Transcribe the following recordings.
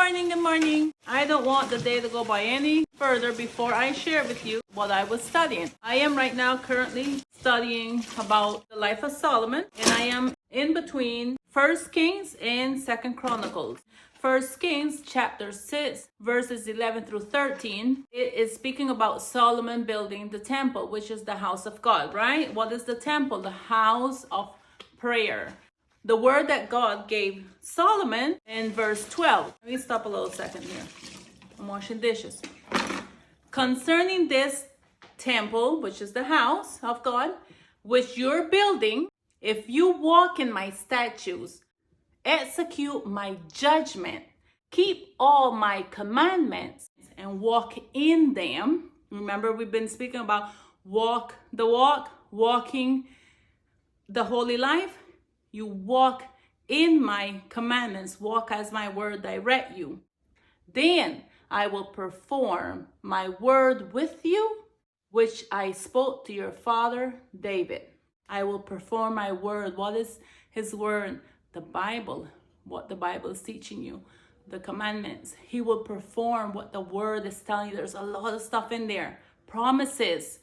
morning, good morning. I don't want the day to go by any further before I share with you what I was studying. I am right now currently studying about the life of Solomon, and I am in between 1 Kings and 2 Chronicles. 1 Kings chapter 6 verses 11 through 13. It is speaking about Solomon building the temple, which is the house of God, right? What is the temple? The house of prayer. The word that God gave Solomon in verse 12. Let me stop a little second here. I'm washing dishes. Concerning this temple, which is the house of God, which you're building, if you walk in my statutes, execute my judgment, keep all my commandments, and walk in them. Remember, we've been speaking about walking the holy life. You walk in my commandments, walk as my word direct you. Then I will perform my word with you, which I spoke to your father David. I will perform my word. What is his word? The Bible, what the Bible is teaching you, the commandments. He will perform what the word is telling you. There's a lot of stuff in there. Promises.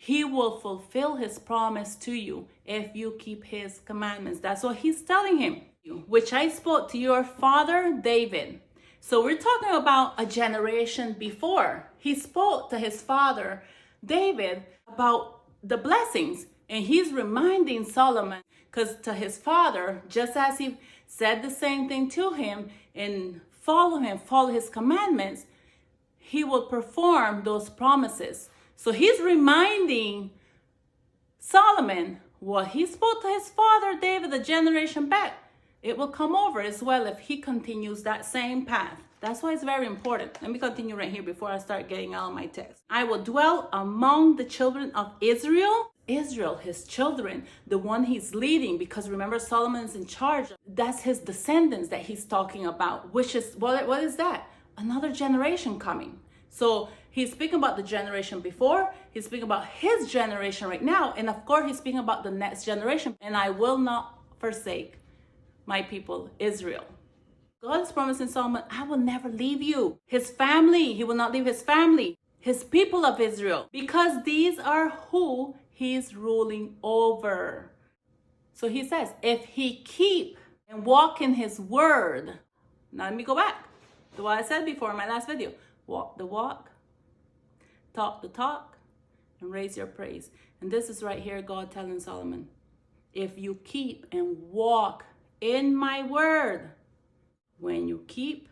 He will fulfill his promise to you if you keep his commandments. That's what he's telling him, which I spoke to your father David. So we're talking about a generation before. He spoke to his father David about the blessings, and he's reminding Solomon, because to his father, just as he said the same thing to him and follow his commandments, he will perform those promises. So he's reminding Solomon what he spoke to his father David a generation back. It will come over as well if he continues that same path. That's why it's very important. Let me continue right here before I start getting out of my text. I will dwell among the children of Israel. Israel, his children, the one he's leading, because remember, Solomon's in charge. That's his descendants that he's talking about, which is, what is that? Another generation coming. So he's speaking about the generation before, he's speaking about his generation right now, and of course he's speaking about the next generation. And I will not forsake my people, Israel. God is promising Solomon, I will never leave you. His family, he will not leave his family, his people of Israel, because these are who he's ruling over. So he says, if he keep and walk in his word. Now let me go back to what I said before in my last video. Walk the walk, talk the talk, and raise your praise. And this is right here, God telling Solomon, if you keep and walk in my word, when you keep,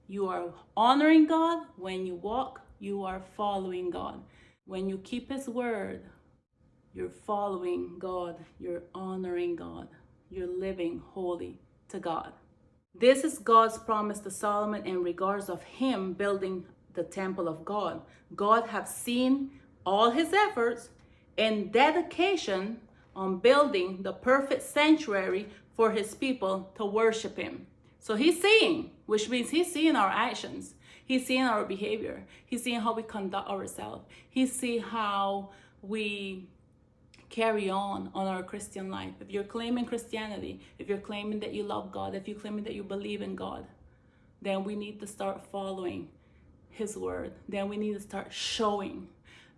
you are honoring God. When you walk, you are following God. When you keep his word, you're following God, you're honoring God, you're living holy to God. This is God's promise to Solomon in regards of him building the temple of God. God have seen all his efforts and dedication on building the perfect sanctuary for his people to worship him. So he's seeing, which means he's seeing our actions. He's seeing our behavior. He's seeing how we conduct ourselves. He's seeing how we carry on our Christian life. If you're claiming Christianity, if you're claiming that you love God, if you're claiming that you believe in God, then we need to start following his word. Then we need to start showing.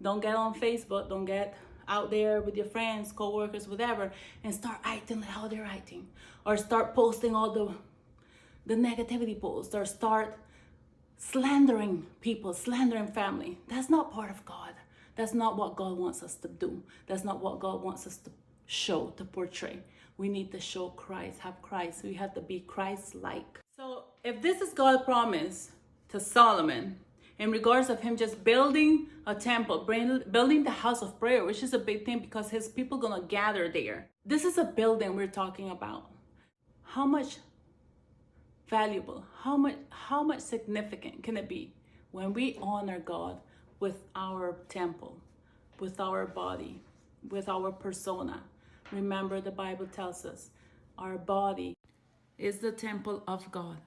Don't get on Facebook, don't get out there with your friends, co-workers, whatever, and start acting like how they're acting, or start posting all the negativity posts, or start slandering people, slandering family. That's not part of God. That's not what God wants us to do. That's not what God wants us to show, to portray. We need to show Christ, have Christ. We have to be Christ-like. So if this is God's promise to Solomon in regards of him just building a temple, building the house of prayer, which is a big thing because his people gonna gather there. This is a building we're talking about. How much valuable, how much significant can it be when we honor God with our temple, with our body, with our persona? Remember, the Bible tells us our body is the temple of God.